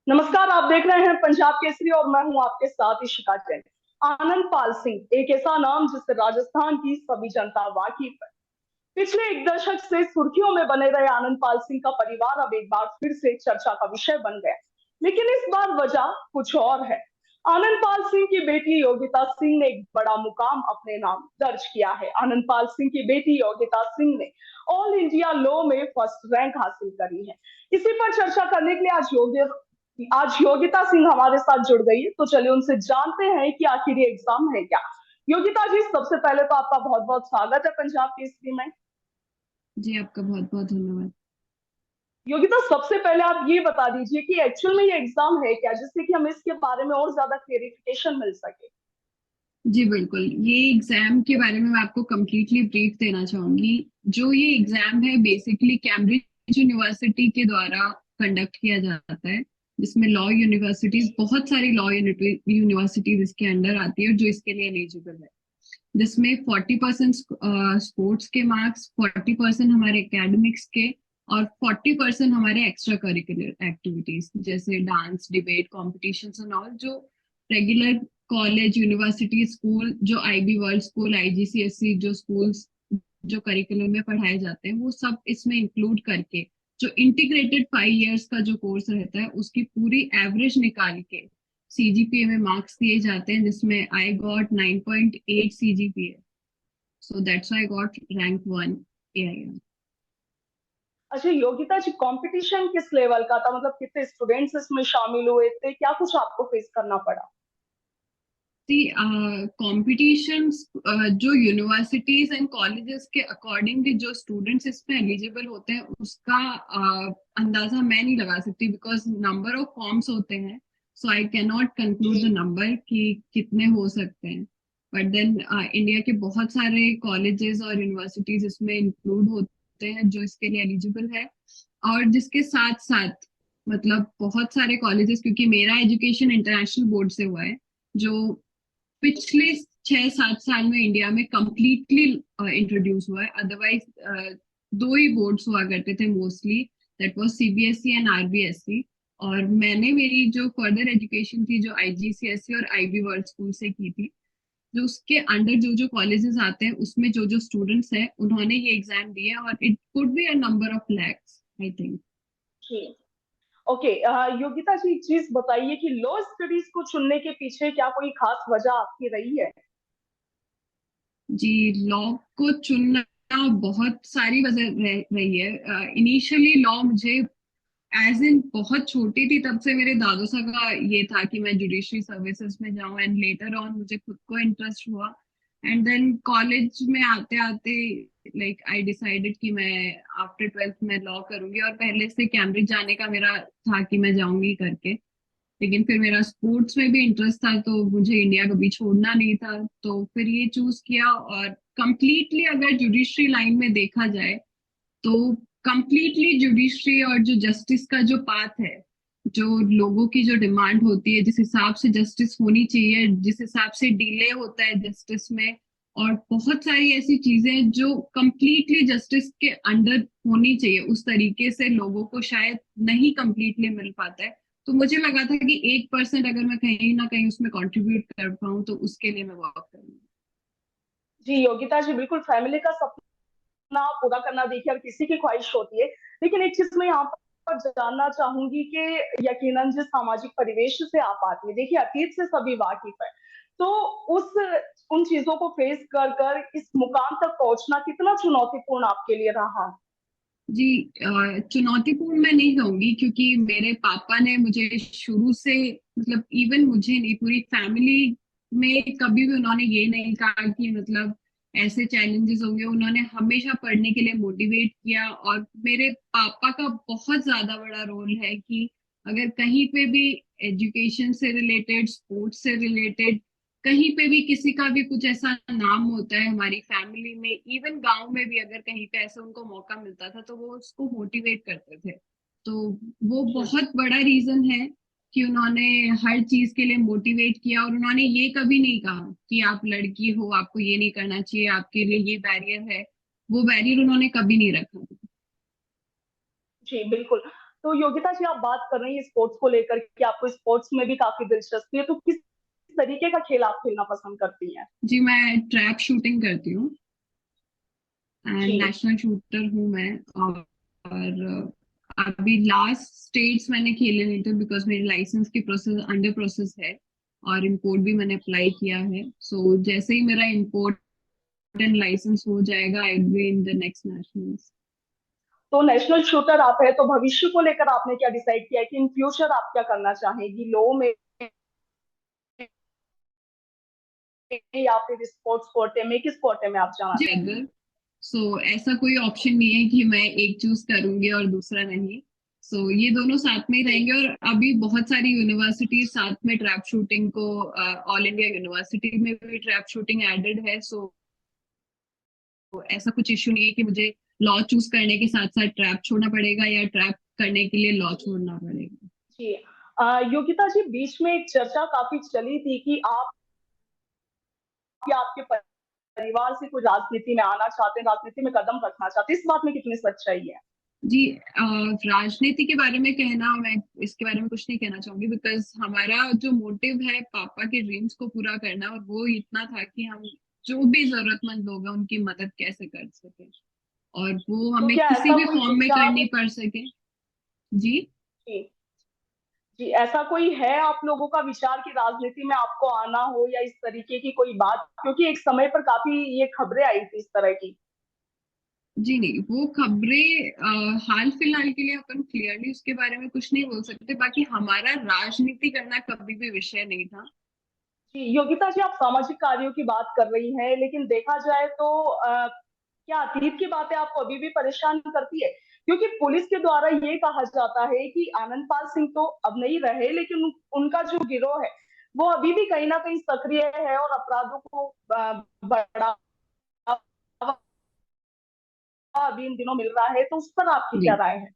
नमस्कार। आप देख रहे हैं पंजाब केसरी और मैं हूं आपके साथ इशिका जैन। आनंद पाल सिंह एक ऐसा नाम जिससे राजस्थान की सभी जनता वाकिफ है। पिछले एक दशक से सुर्खियों में बने रहे आनंद पाल सिंह का परिवार अब एक बार फिर से चर्चा का विषय बन गया, लेकिन इस बार वजह कुछ और है। आनंद पाल सिंह की बेटी योगिता सिंह ने एक बड़ा मुकाम अपने नाम दर्ज किया है। आनंद पाल सिंह की बेटी योगिता सिंह ने ऑल इंडिया लॉ में फर्स्ट रैंक हासिल करी है। इसी पर चर्चा करने के लिए आज योगिता सिंह हमारे साथ जुड़ गई है, तो चलिए उनसे जानते हैं कि आखिर ये एग्जाम है क्या। योगिता जी, सबसे पहले तो आपका बहुत बहुत स्वागत है पंजाब केसरी में। जी, आपका बहुत बहुत धन्यवाद। योगिता, सबसे पहले आप ये बता दीजिए कि एक्चुअल में ये एग्जाम है क्या, जिससे कि हमें इसके बारे में और ज्यादा क्लेरिफिकेशन मिल सके। जी बिल्कुल, ये एग्जाम के बारे में मैं आपको कंप्लीटली ब्रीफ देना चाहूंगी। जो ये एग्जाम है बेसिकली कैम्ब्रिज यूनिवर्सिटी के द्वारा कंडक्ट किया जाता है, जिसमें लॉ यूनिवर्सिटीज, बहुत सारी लॉ यूनिवर्सिटीज इसके अंडर आती है, और जो इसके लिए एलिजिबल है। जिसमें 40% स्पोर्ट्स के मार्क्स, 40% हमारे एकेडमिक्स के, और 40% हमारे एक्स्ट्रा करिकुलर एक्टिविटीज जैसे dance, debate, competitions and all, जो रेगुलर कॉलेज, यूनिवर्सिटी, स्कूल, जो आईबी वर्ल्ड स्कूल, आईजीसीएसई जो स्कूल्स जो करिकुलम में पढ़ाए जाते हैं, वो सब इसमें इंक्लूड करके जो इंटीग्रेटेड 5 इयर्स का जो कोर्स रहता है, उसकी पूरी एवरेज निकाल के सीजीपीए में मार्क्स दिए जाते हैं, जिसमें I got 9.8 CGPA, so that's why I got rank 1 AIR. अच्छा योगिता जी, कंपटीशन किस लेवल का था, मतलब कितने स्टूडेंट्स इसमें शामिल हुए थे, क्या कुछ आपको फेस करना पड़ा। कॉम्पिटिशन्स, जो यूनिवर्सिटीज एंड कॉलेजेस के अकॉर्डिंगली जो स्टूडेंट्स इसमें एलिजिबल होते हैं, उसका अंदाजा मैं नहीं लगा सकती, बिकॉज नंबर ऑफ फॉर्म्स होते हैं। So I can not conclude the जी। नंबर कि कितने हो सकते हैं। बट देन इंडिया के बहुत सारे कॉलेजेस और यूनिवर्सिटीज इसमें इंक्लूड होते हैं जो इसके लिए एलिजिबल है। और जिसके साथ साथ मतलब बहुत सारे कॉलेजेस, क्योंकि मेरा एजुकेशन इंटरनेशनल बोर्ड से हुआ है, जो पिछले 6-7 साल में इंडिया में कंप्लीटली इंट्रोड्यूस हुआ है। अदरवाइज दो ही बोर्ड्स हुआ करते थे mostly, that was CBSE and RBSE. और मैंने मेरी जो फर्दर एजुकेशन थी, जो आईजीसीएसई और आईबी वर्ल्ड स्कूल से की थी, जो उसके अंडर जो जो कॉलेजेस आते हैं, उसमें जो जो स्टूडेंट्स हैं, उन्होंने ये एग्जाम दिया, और it could be a number of lakhs, I think. जी। ओके। योगिता जी, चीज बताइए कि लॉ स्टडीज को चुनने के पीछे क्या कोई खास वजह आपकी रही है। जी, लॉ को चुनना बहुत सारी वजह रही है। इनिशियली लॉ मुझे एज इन बहुत छोटी थी तब से मेरे दादू साहब का ये था कि मैं जुडिशरी सर्विसेज में जाऊं, एंड लेटर ऑन मुझे खुद को इंटरेस्ट हुआ। एंड देन कॉलेज में आते आते लाइक आई डिसाइडेड कि मैं आफ्टर 12th में लॉ करूंगी, और पहले से कैम्ब्रिज जाने का मेरा था कि मैं जाऊंगी करके। लेकिन फिर मेरा स्पोर्ट्स में भी इंटरेस्ट था, तो मुझे इंडिया कभी छोड़ना नहीं था, तो फिर ये चूज किया। और कंप्लीटली अगर जुडिशरी लाइन में देखा जाए, तो कंप्लीटली जुडिशरी और जो जस्टिस का जो पाथ है, जो लोगों की जो डिमांड होती है, जिस हिसाब से जस्टिस होनी चाहिए, जिस हिसाब से डिले होता है जस्टिस में, और बहुत सारी ऐसी चीजें जो कंप्लीटली जस्टिस के अंडर होनी चाहिए, उस तरीके से लोगों को शायद नहीं कंप्लीटली मिल पाता है। तो मुझे लगा था कि 1% अगर मैं कहीं ना कहीं उसमें कंट्रीब्यूट कर पाऊँ, तो उसके लिए मैं वर्क करूंगी। जी योगिता जी, बिल्कुल फैमिली का सपना पूरा करना देखिए हर किसी की ख्वाहिश होती है, लेकिन एक चीज मैं यहाँ पर जानना चाहूंगी कि यकीनन जिस सामाजिक परिवेश से आप आती है, देखिए अतीत से सभी वाकिफ है, तो उस उन चीजों को फेस कर कर इस मुकाम तक पहुंचना कितना चुनौतीपूर्ण आपके लिए रहा। जी, चुनौतीपूर्ण मैं नहीं कहूंगी, क्योंकि मेरे पापा ने मुझे शुरू से, मतलब इवन मुझे नहीं, पूरी फैमिली में कभी भी उन्होंने ये नहीं कहा कि मतलब ऐसे चैलेंजेस होंगे। उन्होंने हमेशा पढ़ने के लिए मोटिवेट किया, और मेरे पापा का बहुत ज्यादा बड़ा रोल है कि अगर कहीं पे भी एजुकेशन से रिलेटेड, स्पोर्ट्स से रिलेटेड, कहीं पे भी किसी का भी कुछ ऐसा नाम होता है हमारी फैमिली में, इवन गांव में भी अगर कहीं पे ऐसा उनको मौका मिलता था, तो वो उसको मोटिवेट करते थे। तो वो जी। बहुत बड़ा रीजन है कि उन्होंने हर चीज के लिए मोटिवेट किया, और उन्होंने ये कभी नहीं कहा कि आप लड़की हो, आपको ये नहीं करना चाहिए, आपके लिए ये बैरियर है। वो बैरियर उन्होंने कभी नहीं रखा। जी बिल्कुल। तो योगिता जी, आप बात कर रही हैं स्पोर्ट्स को लेकर कि आपको स्पोर्ट्स में भी काफी दिलचस्पी है, तो किस तरीके का खेल आप खेलना पसंद करती हैं? जी, मैं ट्रैप शूटिंग करती हूँ एंड जी। नेशनल शूटर हूँ मैं। और अभी लास्ट स्टेट्स मैंने खेले नहीं थे बिकॉज मेरी लाइसेंस की प्रोसेस अंडर प्रोसेस है, और इंपोर्ट भी मैंने अप्लाई किया है। सो जैसे ही मेरा इंपोर्ट एंड लाइसेंस हो जाएगा, I will be in the next nationals. तो नेशनल शूटर आप है, तो भविष्य को लेकर आपने क्या डिसाइड किया है कि इन फ्यूचर आप क्या करना चाहेंगी, लॉ में या फिर स्पोर्ट्स कोटे में, किस कोटे में आप जाना जी, चाहेंगी? अगर सो ऐसा कोई ऑप्शन नहीं है कि मैं एक चूज करूंगी और दूसरा नहीं। सो ये दोनों साथ में ही जी। रहेंगे, और अभी बहुत सारी यूनिवर्सिटी साथ में ट्रैप शूटिंग को, ऑल इंडिया यूनिवर्सिटी में भी ट्रैप शूटिंग एडेड है। सो ऐसा कुछ इश्यू नहीं है कि मुझे लॉ चूज करने के साथ साथ ट्रैप छोड़ना पड़ेगा या ट्रैप करने के लिए लॉ छोड़ना पड़ेगा। जी। योगिता जी, बीच में एक चर्चा काफी चली थी कि आप या आपके परिवार से कोई राजनीति में आना चाहते हैं, राजनीति में कदम रखना चाहते हैं, इस बात में कितनी सच्चाई है? जी, राजनीति के बारे में कहना, मैं इसके बारे में कुछ नहीं कहना चाहूंगी बिकॉज हमारा जो मोटिव है पापा के ड्रीम्स को पूरा करना, और वो इतना था कि हम जो भी जरूरतमंद लोग हैं उनकी मदद कैसे कर सके, और वो तो हमें क्या किसी ऐसा भी कोई फॉर्म में विचार? करनी पड़ सके। जी। जी। जी, ऐसा कोई है आप लोगों का विचार कि राजनीति में आपको आना हो, या इस तरीके की कोई बात? क्योंकि एक समय पर काफी ये खबरें आई थी इस तरह की। जी नहीं, वो खबरें हाल फिलहाल के लिए अपन क्लियरली उसके बारे में कुछ नहीं बोल सकते। बाकी हमारा राजनीति करना कभी भी विषय नहीं था। जी, योगिता जी, आप सामाजिक कार्यों की बात कर रही हैं, लेकिन देखा जाए तो क्या अतीत की बातें आपको अभी भी परेशान करती है? क्योंकि पुलिस के द्वारा ये कहा जाता है कि आनंदपाल सिंह तो अब नहीं रहे, लेकिन उनका जो गिरोह है वो अभी भी कहीं ना कहीं सक्रिय है और अपराधों को बढ़ावा अभी इन दिनों मिल रहा है, तो उस पर आपकी जी, क्या राय है?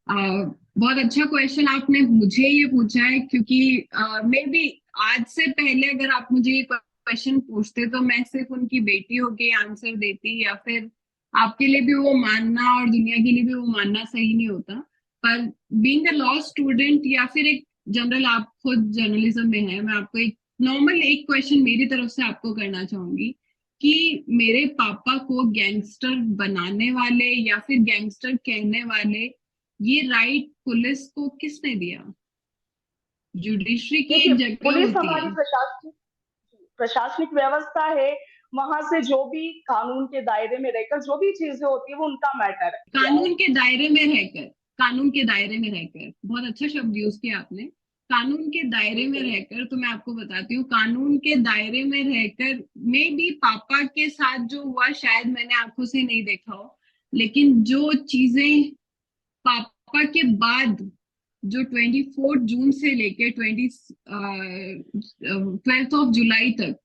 बहुत अच्छा क्वेश्चन आपने मुझे ये पूछा है, क्योंकि मे बी आज से पहले अगर आप मुझे ये क्वेश्चन पूछते तो मैं सिर्फ उनकी बेटी होके आंसर देती, या फिर आपके लिए भी वो मानना और दुनिया के लिए भी वो मानना सही नहीं होता। पर बीइंग अ लॉ स्टूडेंट, या फिर एक जनरल, आप खुद जर्नलिज्म में है, मैं आपको एक नॉर्मल एक क्वेश्चन मेरी तरफ से आपको करना चाहूंगी कि मेरे पापा को गैंगस्टर बनाने वाले या फिर गैंगस्टर कहने वाले ये राइट पुलिस को किसने दिया? जुडिशरी की देखिए, एक जगह पुलिस होती हमारी है। प्रशासनिक प्रशासनिक व्यवस्था है। वहां से जो भी कानून के दायरे में रहकर जो भी चीजें होती है वो उनका मैटर है। कानून के दायरे में रहकर, कानून के दायरे में रहकर, बहुत अच्छा शब्द यूज किया आपने। कानून के दायरे में रहकर, तो मैं आपको बताती हूँ, कानून के दायरे में रहकर में भी पापा के साथ जो हुआ शायद मैंने आंखों से नहीं देखा हो, लेकिन जो चीजें पापा के बाद, जो 24 जून से लेके 12 ऑफ जुलाई तक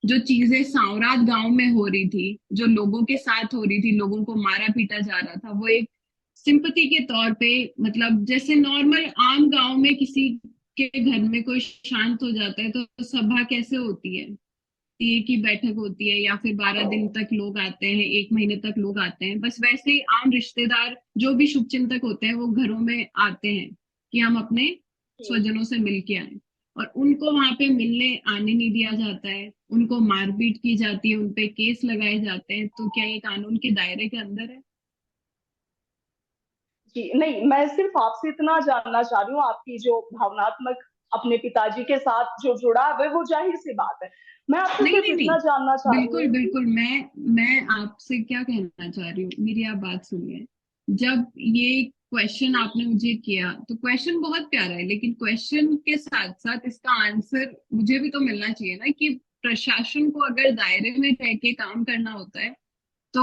जो चीजें सांवराज गांव में हो रही थी, जो लोगों के साथ हो रही थी, लोगों को मारा पीटा जा रहा था, वो एक सिंपथी के तौर पे, मतलब जैसे नॉर्मल आम गांव में किसी के घर में कोई शांत हो जाता है तो सभा कैसे होती है, एक ही बैठक होती है, या फिर 12 दिन तक लोग आते हैं, एक महीने तक लोग आते हैं, बस वैसे ही आम रिश्तेदार जो भी शुभचिंतक होते हैं वो घरों में आते हैं कि हम अपने स्वजनों से मिल के आए। और उनको वहां पे मिलने आने नहीं दिया जाता है, उनको मारपीट की जाती है, उनपे केस लगाए जाते हैं। तो क्या ये कानून के दायरे के अंदर है? जी नहीं, मैं सिर्फ आपसे इतना जानना चाह रही हूँ, आपकी जो भावनात्मक अपने पिताजी के साथ जो जुड़ाव है वो जाहिर सी बात है। मैं आपसे नहीं सिर्फ नहीं इतना नहीं, जानना चाह रही बिल्कुल हूँ कि बिल्कुल, मैं आपसे क्या कहना चाह रही हूँ, मेरी आप बात सुनिए। जब ये क्वेश्चन आपने मुझे किया तो क्वेश्चन बहुत प्यारा है, लेकिन क्वेश्चन के साथ साथ इसका आंसर मुझे भी तो मिलना चाहिए ना, कि प्रशासन को अगर दायरे में रह के काम करना होता है तो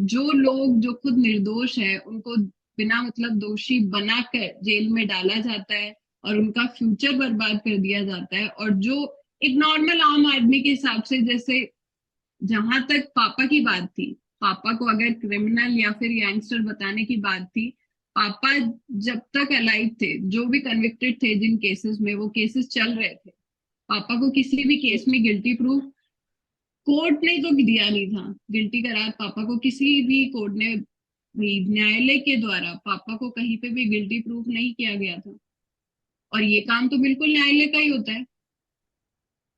जो लोग जो खुद निर्दोष है उनको बिना मतलब दोषी बनाकर जेल में डाला जाता है, और उनका फ्यूचर बर्बाद कर दिया जाता है। और जो एक नॉर्मल आम आदमी के हिसाब से, जैसे जहां तक पापा की बात थी, पापा को अगर क्रिमिनल या फिर गैंगस्टर बताने की बात थी, पापा जब तक अलाइव थे, जो भी कन्विक्टेड थे जिन केसेस में, वो केसेस चल रहे थे, पापा को किसी भी जी। केस में गिल्टी प्रूफ कोर्ट ने तो दिया नहीं था। गिल्टी करार पापा को किसी भी कोर्ट ने न्यायालय के द्वारा पापा को कहीं पे भी गिल्टी प्रूफ नहीं किया गया था। और ये काम तो बिल्कुल न्यायालय का ही होता है।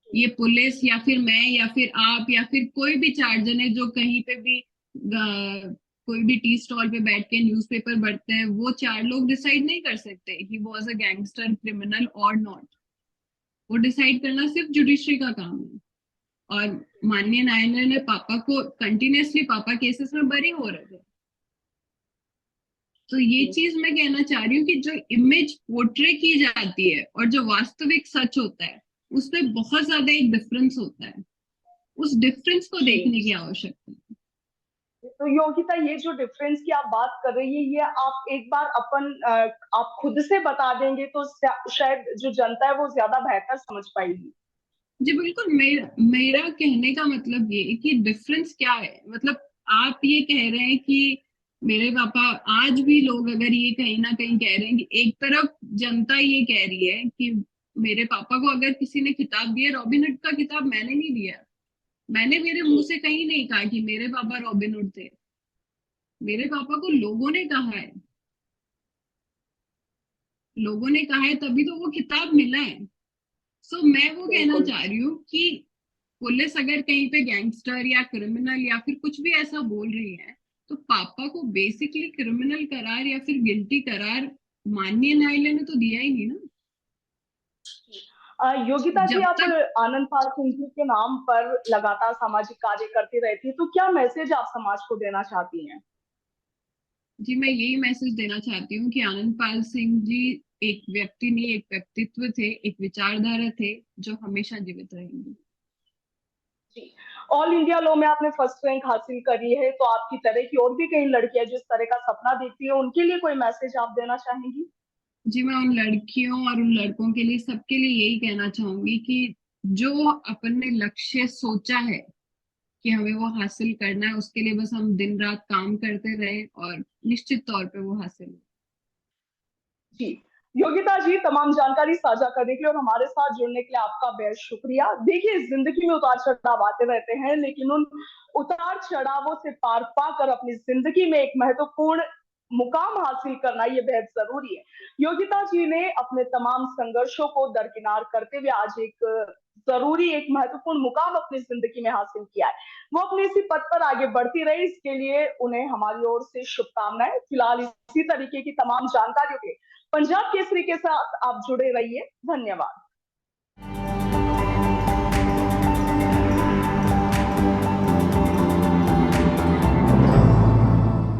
ये पुलिस या फिर मैं या फिर आप या फिर कोई भी चार जने जो कहीं पे भी कोई भी टी स्टॉल पे बैठ के न्यूज़पेपर पढ़ते हैं, वो चार लोग डिसाइड नहीं कर सकते he was a gangster, criminal और नॉट। वो डिसाइड करना सिर्फ जुडिशरी का काम है। और माननीय न्यायालय ने पापा को कंटिन्यूअसली, पापा केसेस में बरी हो रहे थे। तो ये चीज मैं कहना चाह रही हूँ कि जो इमेज पोर्ट्रे की जाती है और जो वास्तविक सच होता है, उसमें बहुत ज्यादा एक डिफरेंस होता है। उस डिफरेंस को जी। देखने की आवश्यकता है। तो योगिता, ये जो डिफरेंस की आप बात कर रही है, ये आप एक बार आप खुद से बता देंगे तो शायद जो जनता है वो ज्यादा बेहतर समझ पाएगी। जी बिल्कुल। मेरा कहने का मतलब ये है कि डिफरेंस क्या है। मतलब आप ये कह रहे हैं कि मेरे पापा, आज भी लोग अगर ये कहीं ना कहीं कह रहे हैं कि एक तरफ जनता ये कह रही है कि मेरे पापा को अगर किसी ने खिताब दिया, रॉबिन हुड का खिताब मैंने नहीं दिया। मैंने मेरे मुंह से कहीं नहीं कहा कि मेरे पापा रॉबिन हुड थे। मेरे पापा को लोगों ने कहा है। लोगों ने कहा है तभी तो वो खिताब मिला है। सो मैं वो कहना बिल्कुल। चाह रही हूँ कि पुलिस अगर कहीं पे गैंगस्टर या क्रिमिनल या फिर कुछ भी ऐसा बोल रही है, तो पापा को बेसिकली क्रिमिनल करार या फिर गिल्टी करार माननीय न्यायालय ने तो दिया ही नहीं ना। योगिता जी, जब आप तक आनंद पाल सिंह जी के नाम पर लगातार सामाजिक कार्य करती रहती है, तो क्या मैसेज आप समाज को देना चाहती हैं? जी, मैं यही मैसेज देना चाहती हूँ कि आनंद पाल सिंह जी एक व्यक्ति नहीं, एक व्यक्तित्व थे, एक विचारधारा थे जो हमेशा जीवित रहेंगे। जी। ऑल इंडिया लॉ में आपने फर्स्ट रैंक हासिल करी है, तो आपकी तरह की और भी कई लड़कियां जिस तरह का सपना देखती है, उनके लिए कोई मैसेज आप देना चाहेंगी? जी, मैं उन लड़कियों और उन लड़कों के लिए, सबके लिए यही कहना चाहूंगी कि जो अपने लक्ष्य सोचा है कि हमें वो हासिल करना है, उसके लिए बस हम दिन रात काम करते रहे और निश्चित तौर पे वो हासिल हो। जी। योगिता जी, तमाम जानकारी साझा करने के लिए और हमारे साथ जुड़ने के लिए आपका बेहद शुक्रिया। देखिए, जिंदगी में उतार चढ़ाव आते रहते हैं, लेकिन उन उतार चढ़ावों से पार पाकर अपनी जिंदगी में एक महत्वपूर्ण मुकाम हासिल करना ये बेहद जरूरी है। योगिता जी ने अपने तमाम संघर्षों को दरकिनार करते हुए आज एक जरूरी, एक महत्वपूर्ण मुकाम अपनी जिंदगी में हासिल किया है। वो अपने इसी पद पर आगे बढ़ती रही, इसके लिए उन्हें हमारी ओर से शुभकामनाएं। फिलहाल इसी तरीके की तमाम जानकारियों के पंजाब केसरी के साथ आप जुड़े रहिए। धन्यवाद।